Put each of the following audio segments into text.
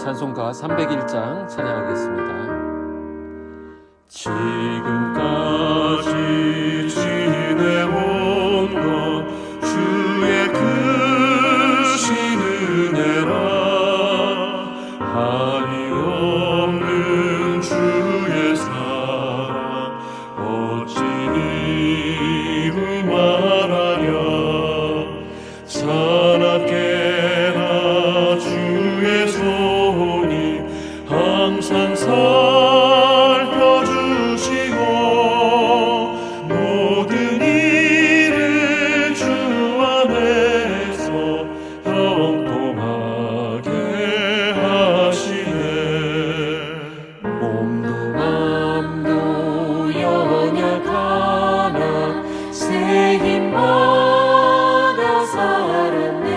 찬송가 301장 찬양하겠습니다. 지금까지 지내온 것 주의 크신 은혜라. 한이 없는 주의 사랑 어찌 이루 말하랴. 사납게나 주의 손이 항상 살펴주시고 모든 일을 주 안에서 형통하게 하시네. 몸도 맘도 연약하나 새 힘받아 살았네.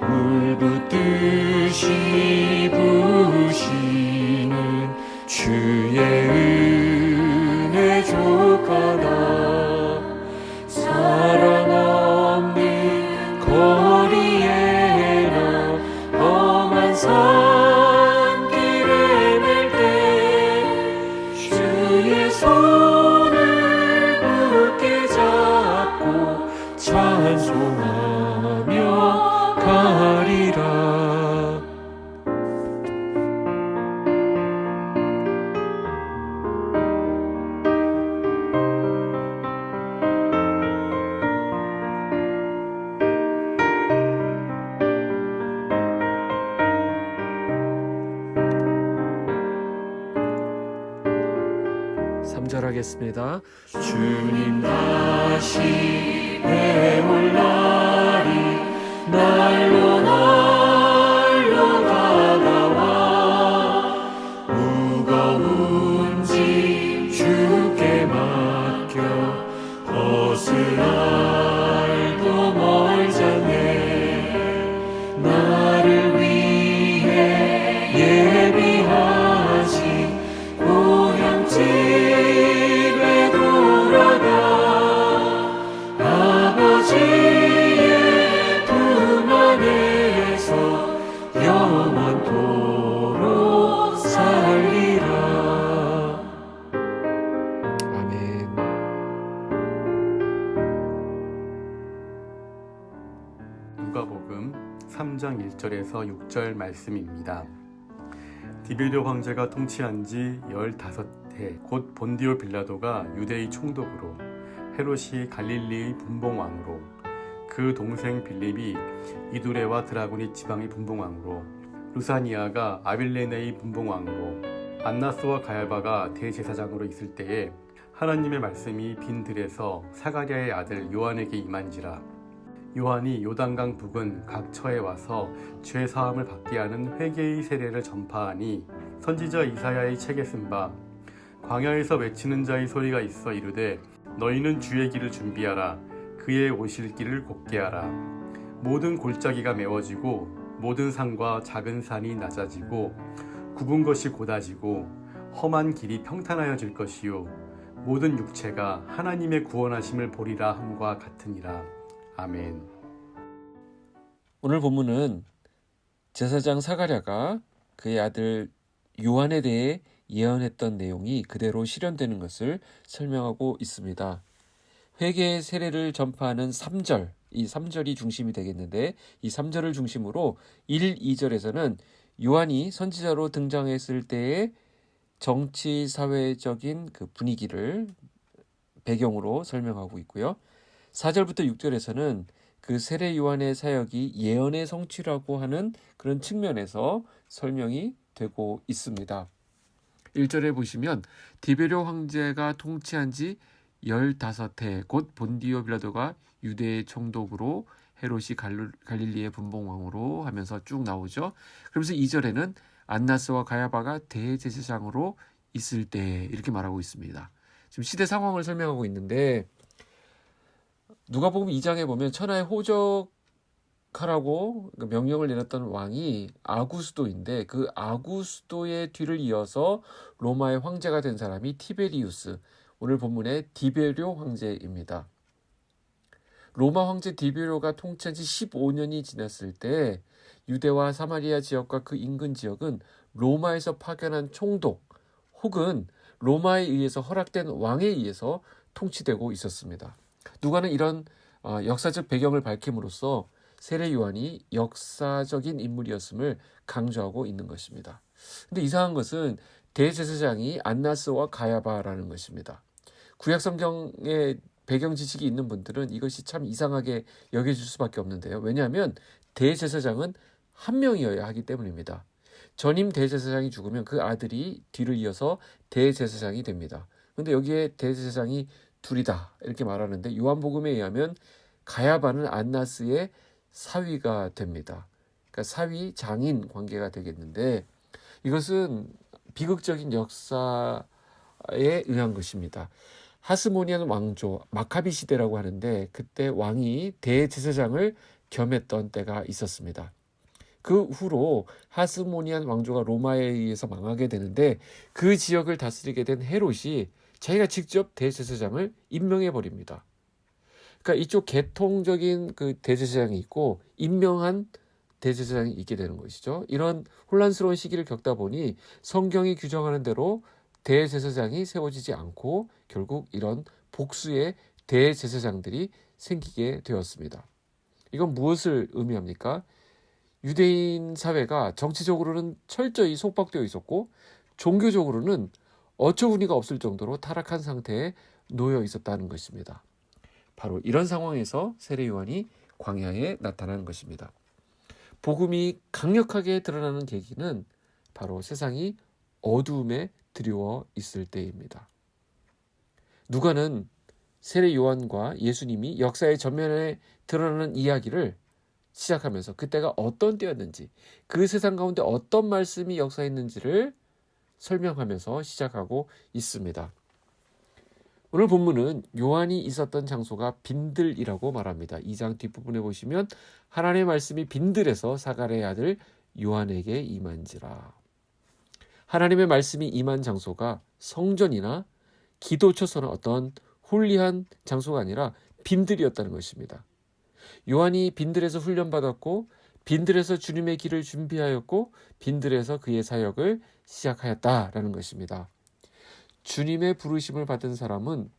물 붓듯이 부으시는 주의 은혜 족하다. 사랑 없는 거리에나 험한 산길을 맬 때 주의 손을 굳게 잡고 찬송하며 가리라. 삼절 하겠습니다. 주님 다시 배올 날이 날로 날로 다가와. 무거운 짐 주께 맡겨 벗을 날도 멀잖네. 나를 위해 예비하신 고향집에 돌아가 아버지의 품 안에서 영원토록 살리라. 아멘. 누가복음 3장 1절에서 6절 말씀입니다. 디베르 황제가 통치한 지 15해 곧 본디오 빌라도가 유대의 총독으로, 헤롯이 갈릴리의 분봉왕으로, 그 동생 빌립이 이두레와 드라고니 지방의 분봉왕으로, 루사니아가 아빌레네의 분봉왕으로, 안나스와 가야바가 대제사장으로 있을 때에 하나님의 말씀이 빈 들에서 사가랴의 아들 요한에게 임한지라. 요한이 요단강 북은 각 처에 와서 죄 사함을 받게 하는 회개의 세례를 전파하니, 선지자 이사야의 책에 쓴 바 광야에서 외치는 자의 소리가 있어 이르되 너희는 주의 길을 준비하라. 그의 오실 길을 곧게 하라. 모든 골짜기가 메워지고 모든 산과 작은 산이 낮아지고 굽은 것이 곧아지고 험한 길이 평탄하여질 것이요 모든 육체가 하나님의 구원하심을 보리라 함과 같으니라. 아멘. 오늘 본문은 제사장 사가랴가 그의 아들 요한에 대해 예언했던 내용이 그대로 실현되는 것을 설명하고 있습니다. 회개의 세례를 전파하는 3절, 이 3절이 중심이 되겠는데, 이 3절을 중심으로 1, 2절에서는 요한이 선지자로 등장했을 때의 정치 사회적인 그 분위기를 배경으로 설명하고 있고요. 4절부터 6절에서는 그 세례 요한의 사역이 예언의 성취라고 하는 그런 측면에서 설명이 되고 있습니다. 1절에 보시면 디베르 황제가 통치한 지 15해 곧 본디오 빌라도가 유대의 총독으로, 헤롯이 갈릴리의 분봉왕으로 하면서 쭉 나오죠. 그러면서 2절에는 안나스와 가야바가 대제사장으로 있을 때 이렇게 말하고 있습니다. 지금 시대 상황을 설명하고 있는데, 누가복음 2장에 보면 천하의 호적하라고 명령을 내렸던 왕이 아구스도인데, 그 아구스도의 뒤를 이어서 로마의 황제가 된 사람이 티베리우스, 오늘 본문의 디베르 황제입니다. 로마 황제 디베료가 통치한 지 15년이 지났을 때 유대와 사마리아 지역과 그 인근 지역은 로마에서 파견한 총독 혹은 로마에 의해서 허락된 왕에 의해서 통치되고 있었습니다. 누가는 이런 역사적 배경을 밝힘으로써 세례 요한이 역사적인 인물이었음을 강조하고 있는 것입니다. 근데 이상한 것은 대제사장이 안나스와 가야바라는 것입니다. 구약 성경에 배경 지식이 있는 분들은 이것이 참 이상하게 여겨질 수밖에 없는데요. 왜냐하면 대제사장은 한 명이어야 하기 때문입니다. 전임 대제사장이 죽으면 그 아들이 뒤를 이어서 대제사장이 됩니다. 그런데 여기에 대제사장이 둘이다 이렇게 말하는데 요한복음에 의하면 가야바는 안나스의 사위가 됩니다. 그러니까 사위 장인 관계가 되겠는데 이것은 비극적인 역사에 의한 것입니다. 하스모니안 왕조 마카비 시대라고 하는데 그때 왕이 대제사장을 겸했던 때가 있었습니다. 그 후로 하스모니안 왕조가 로마에 의해서 망하게 되는데 그 지역을 다스리게 된 헤롯이 자기가 직접 대제사장을 임명해 버립니다. 그러니까 이쪽 계통적인 그 대제사장이 있고 임명한 대제사장이 있게 되는 것이죠. 이런 혼란스러운 시기를 겪다 보니 성경이 규정하는 대로 대제사장이 세워지지 않고 결국 이런 복수의 대제사장들이 생기게 되었습니다. 이건 무엇을 의미합니까? 유대인 사회가 정치적으로는 철저히 속박되어 있었고 종교적으로는 어처구니가 없을 정도로 타락한 상태에 놓여 있었다는 것입니다. 바로 이런 상황에서 세례 요한이 광야에 나타나는 것입니다. 복음이 강력하게 드러나는 계기는 바로 세상이 어두움에 드리워 있을 때입니다. 누가는 세례 요한과 예수님이 역사의 전면에 드러나는 이야기를 시작하면서 그때가 어떤 때였는지 그 세상 가운데 어떤 말씀이 역사했는지를 설명하면서 시작하고 있습니다. 오늘 본문은 요한이 있었던 장소가 빈들이라고 말합니다. 2장 뒷부분에 보시면 하나님의 말씀이 빈들에서 사가랴의 아들 요한에게 임한지라. 하나님의 말씀이 임한 장소가 성전이나 기도처서는 어떤 홀리한 장소가 아니라 빈들이었다는 것입니다. 요한이 빈들에서 훈련받았고 빈들에서 주님의 길을 준비하였고 빈들에서 그의 사역을 시작하였다라는 것입니다. 주님의 부르심을 받은 사람은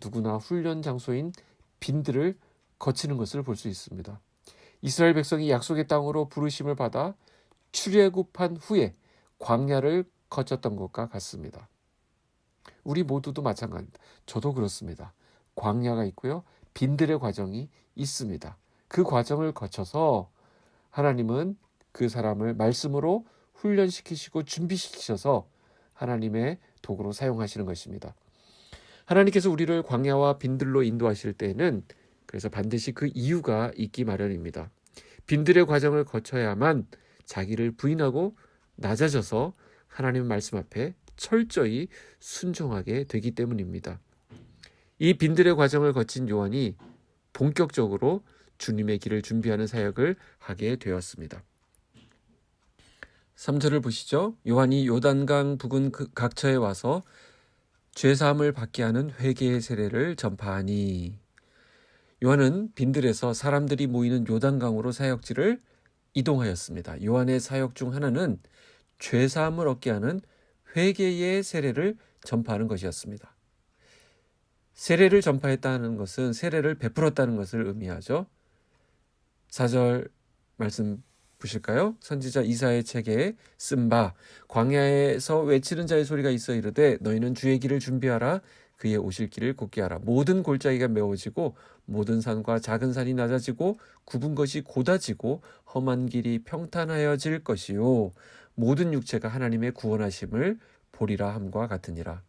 누구나 훈련 장소인 빈들을 거치는 것을 볼 수 있습니다. 이스라엘 백성이 약속의 땅으로 부르심을 받아 출애굽한 후에 광야를 거쳤던 것과 같습니다. 우리 모두도 마찬가지입니다. 저도 그렇습니다. 광야가 있고요. 빈들의 과정이 있습니다. 그 과정을 거쳐서 하나님은 그 사람을 말씀으로 훈련시키시고 준비시키셔서 하나님의 도구로 사용하시는 것입니다. 하나님께서 우리를 광야와 빈들로 인도하실 때에는 그래서 반드시 그 이유가 있기 마련입니다. 빈들의 과정을 거쳐야만 자기를 부인하고 낮아져서 하나님의 말씀 앞에 철저히 순종하게 되기 때문입니다. 이 빈들의 과정을 거친 요한이 본격적으로 주님의 길을 준비하는 사역을 하게 되었습니다. 3절을 보시죠. 요한이 요단강 부근 그 각처에 와서 죄사함을 받게 하는 회개의 세례를 전파하니. 요한은 빈들에서 사람들이 모이는 요단강으로 사역지를 이동하였습니다. 요한의 사역 중 하나는 죄사함을 얻게 하는 회개의 세례를 전파하는 것이었습니다. 세례를 전파했다는 것은 세례를 베풀었다는 것을 의미하죠. 4절 말씀 보실까요? 선지자 이사야의 책에 쓴 바 광야에서 외치는 자의 소리가 있어 이르되 너희는 주의 길을 준비하라 그의 오실 길을 곧게 하라. 모든 골짜기가 메워지고 모든 산과 작은 산이 낮아지고 굽은 것이 곧아지고 험한 길이 평탄하여질 것이요 모든 육체가 하나님의 구원하심을 보리라 함과 같으니라.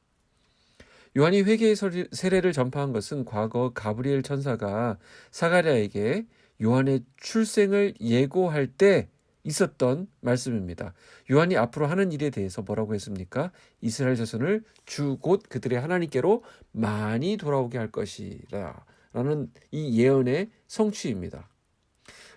요한이 회개의 세례를 전파한 것은 과거 가브리엘 천사가 사가랴에게 요한의 출생을 예고할 때 있었던 말씀입니다. 요한이 앞으로 하는 일에 대해서 뭐라고 했습니까? 이스라엘 자손을 주 곧 그들의 하나님께로 많이 돌아오게 할 것이라 라는 이 예언의 성취입니다.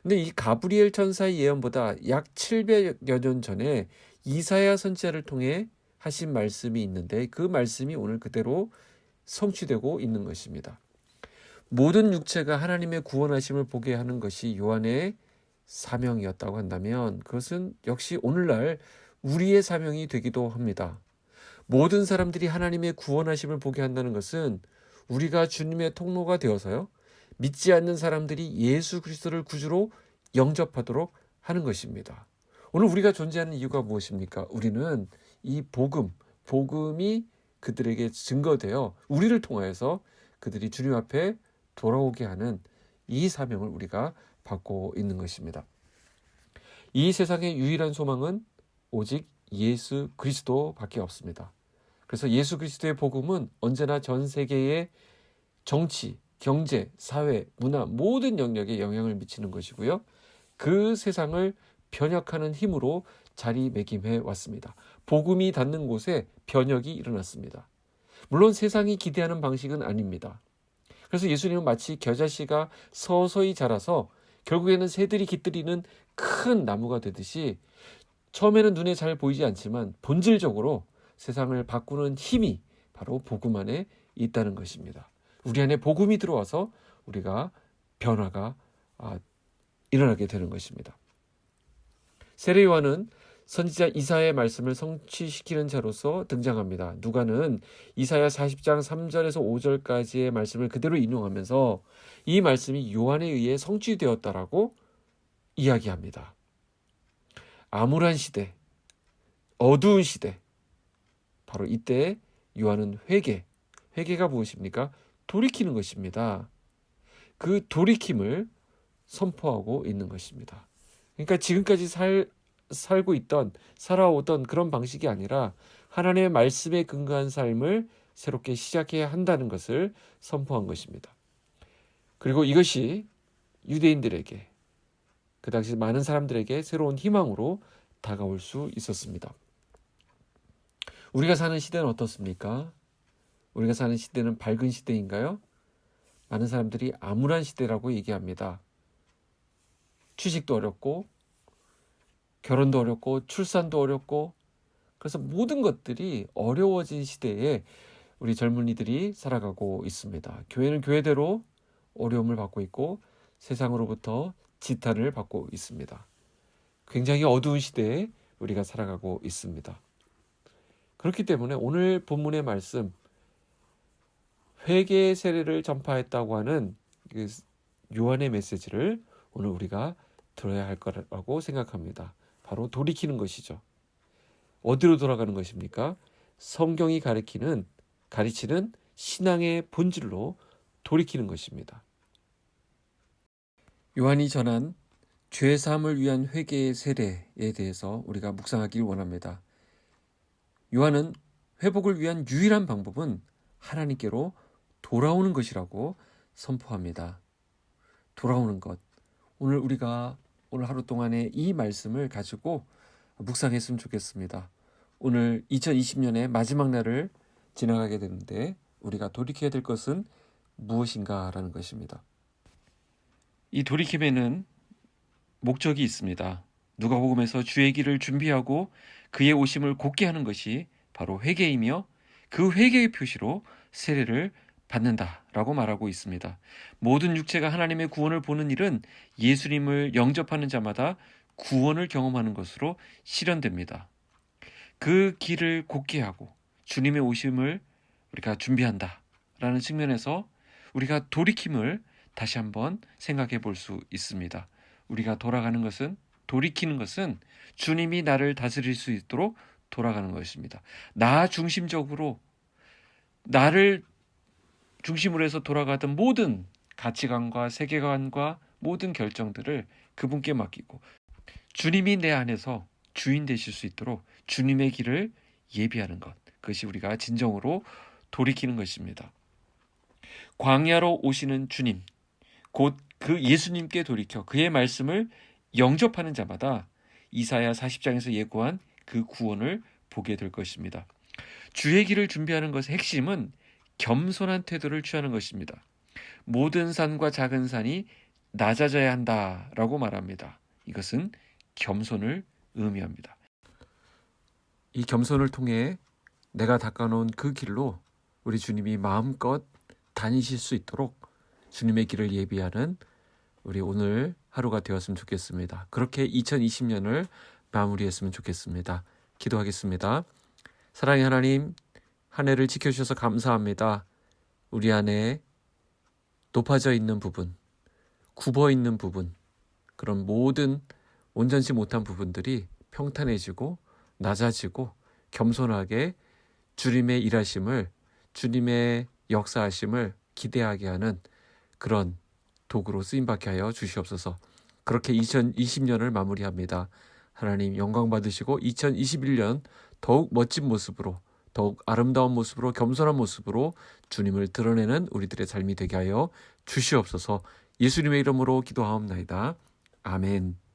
근데 이 가브리엘 천사의 예언보다 약 700여 년 전에 이사야 선지자를 통해 하신 말씀이 있는데 그 말씀이 오늘 그대로 성취되고 있는 것입니다. 모든 육체가 하나님의 구원하심을 보게 하는 것이 요한의 사명이었다고 한다면 그것은 역시 오늘날 우리의 사명이 되기도 합니다. 모든 사람들이 하나님의 구원하심을 보게 한다는 것은 우리가 주님의 통로가 되어서요, 믿지 않는 사람들이 예수 그리스도를 구주로 영접하도록 하는 것입니다. 오늘 우리가 존재하는 이유가 무엇입니까? 우리는 이 복음이 그들에게 증거되어 우리를 통하여서 그들이 주님 앞에 돌아오게 하는 이 사명을 우리가 받고 있는 것입니다. 이 세상의 유일한 소망은 오직 예수 그리스도밖에 없습니다. 그래서 예수 그리스도의 복음은 언제나 전 세계의 정치, 경제, 사회, 문화 모든 영역에 영향을 미치는 것이고요. 그 세상을 변혁하는 힘으로 자리매김해 왔습니다. 복음이 닿는 곳에 변혁이 일어났습니다. 물론 세상이 기대하는 방식은 아닙니다. 그래서 예수님은 마치 겨자씨가 서서히 자라서 결국에는 새들이 깃들이는 큰 나무가 되듯이 처음에는 눈에 잘 보이지 않지만 본질적으로 세상을 바꾸는 힘이 바로 복음 안에 있다는 것입니다. 우리 안에 복음이 들어와서 우리가 변화가 일어나게 되는 것입니다. 세례 요한은 선지자 이사야의 말씀을 성취시키는 자로서 등장합니다. 누가는 이사야 40장 3절에서 5절까지의 말씀을 그대로 인용하면서 이 말씀이 요한에 의해 성취되었다라고 이야기합니다. 암울한 시대, 어두운 시대, 바로 이때 요한은 회개가 무엇입니까? 돌이키는 것입니다. 그 돌이킴을 선포하고 있는 것입니다. 그러니까 지금까지 살아오던 그런 방식이 아니라 하나님의 말씀에 근거한 삶을 새롭게 시작해야 한다는 것을 선포한 것입니다. 그리고 이것이 유대인들에게, 그 당시 많은 사람들에게 새로운 희망으로 다가올 수 있었습니다. 우리가 사는 시대는 어떻습니까? 우리가 사는 시대는 밝은 시대인가요? 많은 사람들이 암울한 시대라고 얘기합니다. 취직도 어렵고 결혼도 어렵고 출산도 어렵고, 그래서 모든 것들이 어려워진 시대에 우리 젊은이들이 살아가고 있습니다. 교회는 교회대로 어려움을 받고 있고 세상으로부터 지탄을 받고 있습니다. 굉장히 어두운 시대에 우리가 살아가고 있습니다. 그렇기 때문에 오늘 본문의 말씀, 회개의 세례를 전파했다고 하는 그 요한의 메시지를 오늘 우리가 들어야 할 거라고 생각합니다. 바로 돌이키는 것이죠. 어디로 돌아가는 것입니까? 성경이 가리치는 신앙의 본질로 돌이키는 것입니다. 요한이 전한 죄사함을 위한 회개의 세례에 대해서 우리가 묵상하길 원합니다. 요한은 회복을 위한 유일한 방법은 하나님께로 돌아오는 것이라고 선포합니다. 돌아오는 것. 우리가 오늘 하루 동안의 이 말씀을 가지고 묵상했으면 좋겠습니다. 오늘 2020년의 마지막 날을 지나가게 되는데 우리가 돌이켜야 될 것은 무엇인가라는 것입니다. 이 돌이킴에는 목적이 있습니다. 누가복음에서 주의 길을 준비하고 그의 오심을 곧게 하는 것이 바로 회개이며 그 회개의 표시로 세례를 받는다라고 말하고 있습니다. 모든 육체가 하나님의 구원을 보는 일은 예수님을 영접하는 자마다 구원을 경험하는 것으로 실현됩니다. 그 길을 곧게 하고 주님의 오심을 우리가 준비한다라는 측면에서 우리가 돌이킴을 다시 한번 생각해 볼 수 있습니다. 우리가 돌이키는 것은 주님이 나를 다스릴 수 있도록 돌아가는 것입니다. 나 중심적으로 나를 중심으로 해서 돌아가던 모든 가치관과 세계관과 모든 결정들을 그분께 맡기고 주님이 내 안에서 주인 되실 수 있도록 주님의 길을 예비하는 것, 그것이 우리가 진정으로 돌이키는 것입니다. 광야로 오시는 주님, 곧 그 예수님께 돌이켜 그의 말씀을 영접하는 자마다 이사야 40장에서 예고한 그 구원을 보게 될 것입니다. 주의 길을 준비하는 것의 핵심은 겸손한 태도를 취하는 것입니다. 모든 산과 작은 산이 낮아져야 한다라고 말합니다. 이것은 겸손을 의미합니다. 이 겸손을 통해 내가 닦아놓은 그 길로 우리 주님이 마음껏 다니실 수 있도록 주님의 길을 예비하는 우리 오늘 하루가 되었으면 좋겠습니다. 그렇게 2020년을 마무리했으면 좋겠습니다. 기도하겠습니다. 사랑의 하나님, 한 해를 지켜주셔서 감사합니다. 우리 안에 높아져 있는 부분, 굽어 있는 부분, 그런 모든 온전치 못한 부분들이 평탄해지고 낮아지고 겸손하게 주님의 일하심을, 주님의 역사하심을 기대하게 하는 그런 도구로 쓰임받게 하여 주시옵소서. 그렇게 2020년을 마무리합니다. 하나님 영광 받으시고 2021년 더욱 멋진 모습으로, 더욱 아름다운 모습으로, 겸손한 모습으로 주님을 드러내는 우리들의 삶이 되게 하여 주시옵소서. 예수님의 이름으로 기도하옵나이다. 아멘.